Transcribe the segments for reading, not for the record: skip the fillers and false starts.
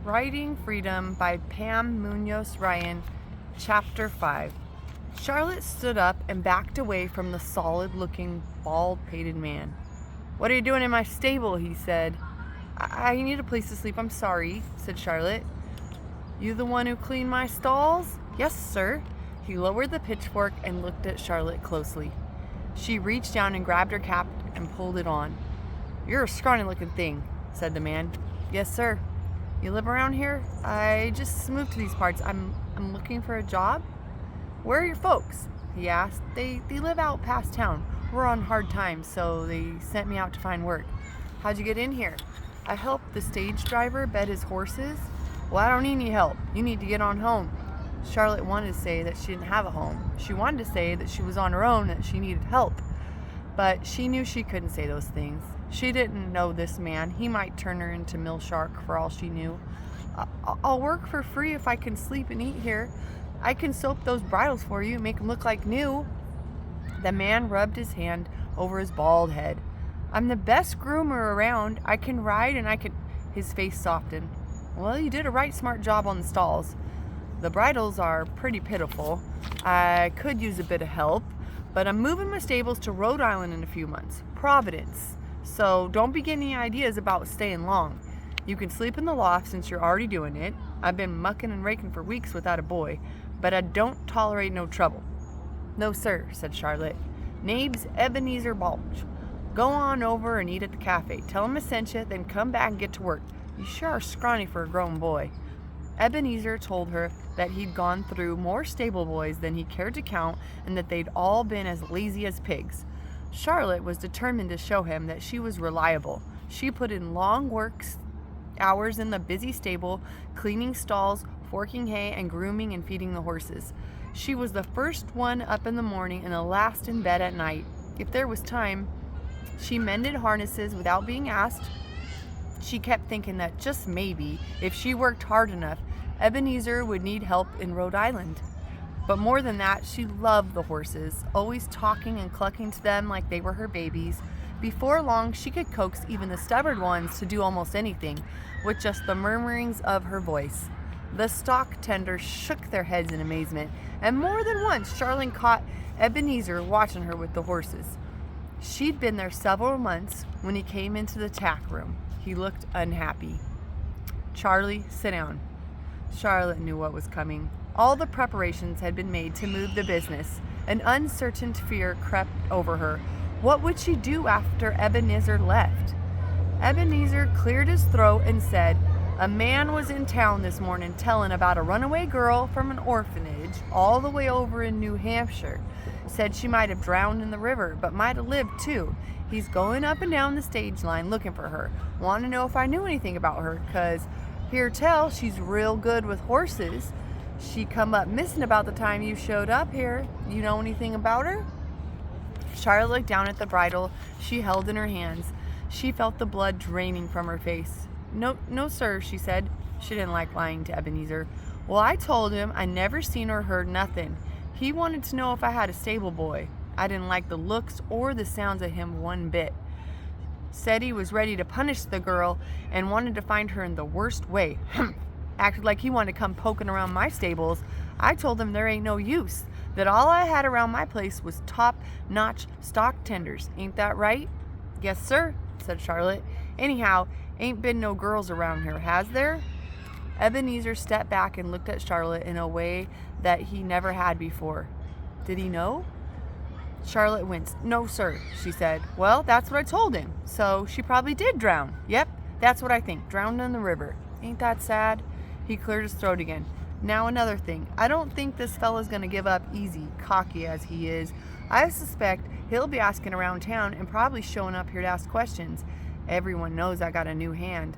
Writing Freedom by Pam Munoz Ryan, Chapter 5. Charlotte stood up and backed away from the solid-looking, bald-pated man. "What are you doing in my stable?" he said. I need a place to sleep, I'm sorry," said Charlotte. "You the one who cleaned my stalls?" "Yes, sir." He lowered the pitchfork and looked at Charlotte closely. She reached down and grabbed her cap and pulled it on. "You're a scrawny-looking thing," said the man. "Yes, sir." "You live around here?" "I just moved to these parts. I'm looking for a job." "Where are your folks?" he asked. They live out past town. We're on hard times, so they sent me out to find work." "How'd you get in here?" "I helped the stage driver bed his horses." "Well, I don't need any help. You need to get on home." Charlotte wanted to say that she didn't have a home. She wanted to say that she was on her own, that she needed help. But she knew she couldn't say those things. She didn't know this man. He might turn her into Mill Shark for all she knew. I'll work for free if I can sleep and eat here. I can soap those bridles for you, make them look like new." The man rubbed his hand over his bald head. "I'm the best groomer around. I can ride and I can..." His face softened. "Well, you did a right smart job on the stalls. The bridles are pretty pitiful. I could use a bit of help, but I'm moving my stables to Rhode Island in a few months. Providence. So don't be getting any ideas about staying long. You can sleep in the loft since you're already doing it. I've been mucking and raking for weeks without a boy, but I don't tolerate no trouble." "No, sir," said Charlotte. "Name's Ebenezer Balch. Go on over and eat at the cafe. Tell him I sent you, then come back and get to work. You sure are scrawny for a grown boy." Ebenezer told her that he'd gone through more stable boys than he cared to count and that they'd all been as lazy as pigs. Charlotte was determined to show him that she was reliable. She put in long hours in the busy stable, cleaning stalls, forking hay, and grooming and feeding the horses. She was the first one up in the morning and the last in bed at night. If there was time, she mended harnesses without being asked. She kept thinking that just maybe, if she worked hard enough, Ebenezer would need help in Rhode Island. But more than that, she loved the horses, always talking and clucking to them like they were her babies. Before long, she could coax even the stubborn ones to do almost anything, with just the murmurings of her voice. The stock tenders shook their heads in amazement, and more than once Charlotte caught Ebenezer watching her with the horses. She'd been there several months when he came into the tack room. He looked unhappy. "Charlie, sit down." Charlotte knew what was coming. All the preparations had been made to move the business. An uncertain fear crept over her. What would she do after Ebenezer left? Ebenezer cleared his throat and said, "A man was in town this morning telling about a runaway girl from an orphanage all the way over in New Hampshire. Said she might have drowned in the river, but might have lived too. He's going up and down the stage line looking for her. Want to know if I knew anything about her, 'cause hear tell she's real good with horses. She come up missing about the time you showed up here. You know anything about her?" Charlotte looked down at the bridle she held in her hands. She felt the blood draining from her face. No, sir," she said. She didn't like lying to Ebenezer. "Well, I told him I never seen or heard nothing. He wanted to know if I had a stable boy. I didn't like the looks or the sounds of him one bit. Said he was ready to punish the girl and wanted to find her in the worst way. Acted like he wanted to come poking around my stables. I told him there ain't no use, that all I had around my place was top-notch stock tenders. Ain't that right?" "Yes, sir," said Charlotte. "Anyhow, ain't been no girls around here, has there?" Ebenezer stepped back and looked at Charlotte in a way that he never had before. Did he know? Charlotte winced. "No, sir," she said. "Well, that's what I told him. So she probably did drown." "Yep, that's what I think. Drowned in the river. Ain't that sad?" He cleared his throat again. "Now another thing. I don't think this fella's gonna give up easy, cocky as he is. I suspect he'll be asking around town and probably showing up here to ask questions. Everyone knows I got a new hand."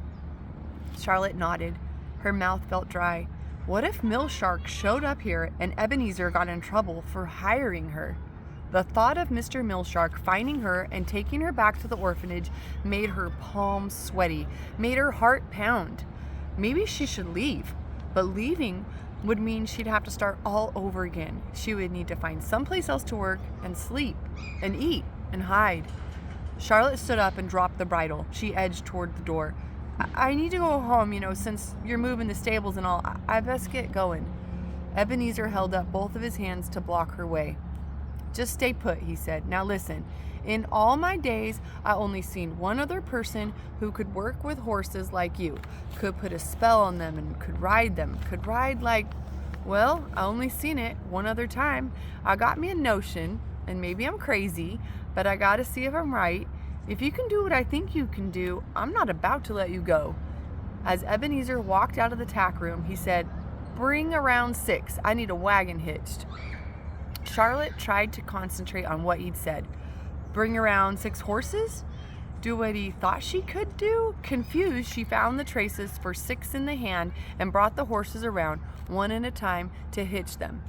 Charlotte nodded. Her mouth felt dry. What if Mill Shark showed up here and Ebenezer got in trouble for hiring her? The thought of Mr. Mill Shark finding her and taking her back to the orphanage made her palms sweaty, made her heart pound. Maybe she should leave, but leaving would mean she'd have to start all over again. She would need to find someplace else to work and sleep and eat and hide. Charlotte stood up and dropped the bridle. She edged toward the door. I need to go home, since you're moving the stables and all. I best get going. Ebenezer held up both of his hands to block her way. Just stay put, he said. Now listen, in all my days, I only seen one other person who could work with horses like you, could put a spell on them and could ride them, could ride like, well, I only seen it one other time. I got me a notion, and maybe I'm crazy, but I gotta see if I'm right. If you can do what I think you can do, I'm not about to let you go. As Ebenezer walked out of the tack room, he said, bring around 6. I need a wagon hitched. Charlotte tried to concentrate on what he'd said. Bring around 6 horses? Do what he thought she could do? Confused, she found the traces for 6 in the hand and brought the horses around, one at a time, to hitch them.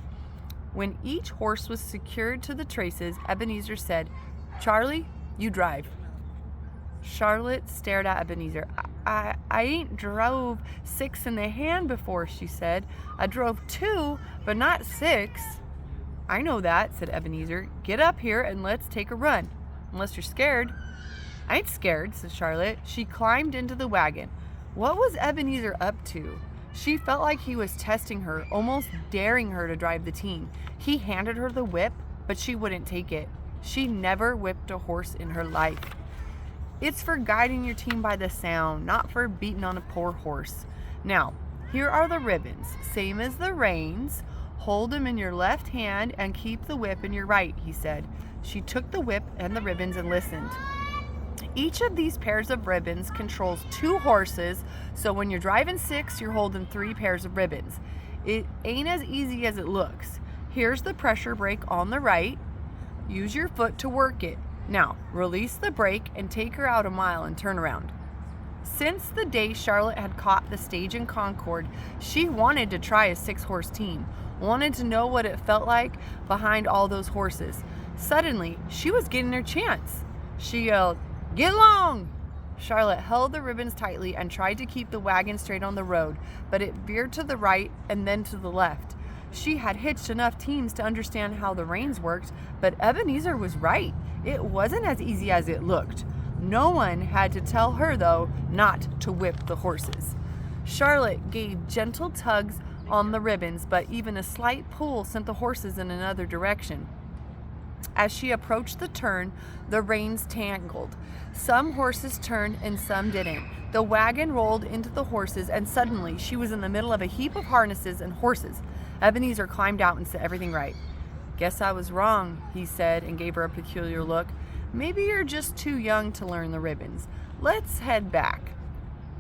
When each horse was secured to the traces, Ebenezer said, Charlie, you drive. Charlotte stared at Ebenezer. I ain't drove 6 in the hand before, she said. I drove 2, but not 6. I know that, said Ebenezer. Get up here and let's take a run. Unless you're scared. I ain't scared, said Charlotte. She climbed into the wagon. What was Ebenezer up to? She felt like he was testing her, almost daring her to drive the team. He handed her the whip, but she wouldn't take it. She never whipped a horse in her life. It's for guiding your team by the sound, not for beating on a poor horse. Now, here are the ribbons, same as the reins. Hold them in your left hand and keep the whip in your right, he said. She took the whip and the ribbons and listened. Each of these pairs of ribbons controls 2 horses, so when you're driving 6, you're holding 3 pairs of ribbons. It ain't as easy as it looks. Here's the pressure brake on the right. Use your foot to work it. Now, release the brake and take her out a mile and turn around. Since the day Charlotte had caught the stage in Concord, she wanted to try a 6-horse team, wanted to know what it felt like behind all those horses. Suddenly, she was getting her chance. She yelled, "Get along!" Charlotte held the ribbons tightly and tried to keep the wagon straight on the road, but it veered to the right and then to the left. She had hitched enough teams to understand how the reins worked, but Ebenezer was right. It wasn't as easy as it looked. No one had to tell her, though, not to whip the horses. Charlotte gave gentle tugs on the ribbons, but even a slight pull sent the horses in another direction. As she approached the turn, the reins tangled. Some horses turned and some didn't. The wagon rolled into the horses, and suddenly she was in the middle of a heap of harnesses and horses. Ebenezer climbed out and set everything right. "Guess I was wrong," he said, and gave her a peculiar look. "Maybe you're just too young to learn the ribbons. Let's head back."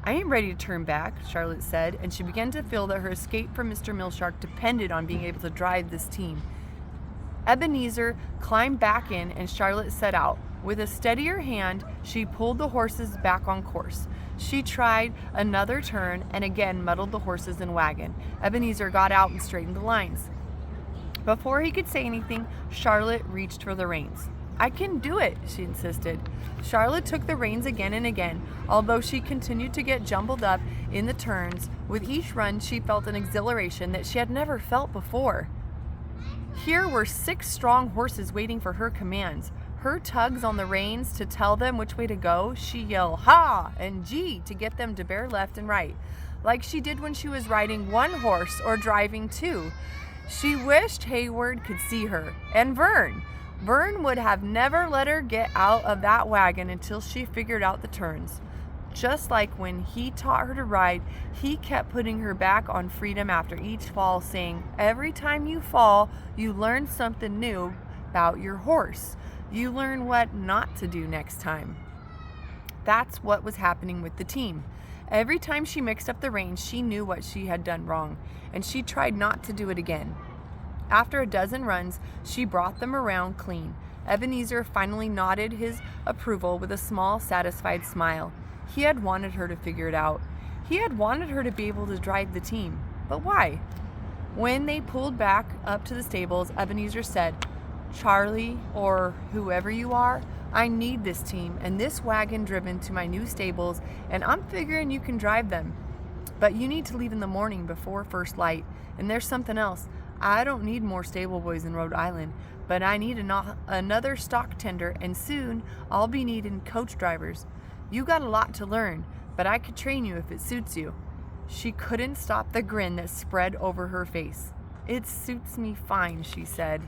"I ain't ready to turn back," Charlotte said, and she began to feel that her escape from Mr. Millshark depended on being able to drive this team. Ebenezer climbed back in, and Charlotte set out. With a steadier hand, she pulled the horses back on course. She tried another turn and again muddled the horses and wagon. Ebenezer got out and straightened the lines. Before he could say anything, Charlotte reached for the reins. "I can do it," she insisted. Charlotte took the reins again and again, although she continued to get jumbled up in the turns. With each run, she felt an exhilaration that she had never felt before. Here were 6 strong horses waiting for her commands. Her tugs on the reins to tell them which way to go, she yelled "Ha!" and "Gee!" to get them to bear left and right, like she did when she was riding 1 horse or driving 2. She wished Hayward could see her, and Vern. Vern would have never let her get out of that wagon until she figured out the turns. Just like when he taught her to ride, he kept putting her back on freedom after each fall, saying, "Every time you fall, you learn something new about your horse. You learn what not to do next time." That's what was happening with the team. Every time she mixed up the reins, she knew what she had done wrong, and she tried not to do it again. After a dozen runs, she brought them around clean. Ebenezer finally nodded his approval with a small, satisfied smile. He had wanted her to figure it out. He had wanted her to be able to drive the team. But why? When they pulled back up to the stables, Ebenezer said, "Charlie, or whoever you are, I need this team and this wagon driven to my new stables, and I'm figuring you can drive them. But you need to leave in the morning before first light. And there's something else. I don't need more stable boys in Rhode Island, but I need another stock tender, and soon I'll be needing coach drivers. You got a lot to learn, but I could train you if it suits you." She couldn't stop the grin that spread over her face. "It suits me fine," she said.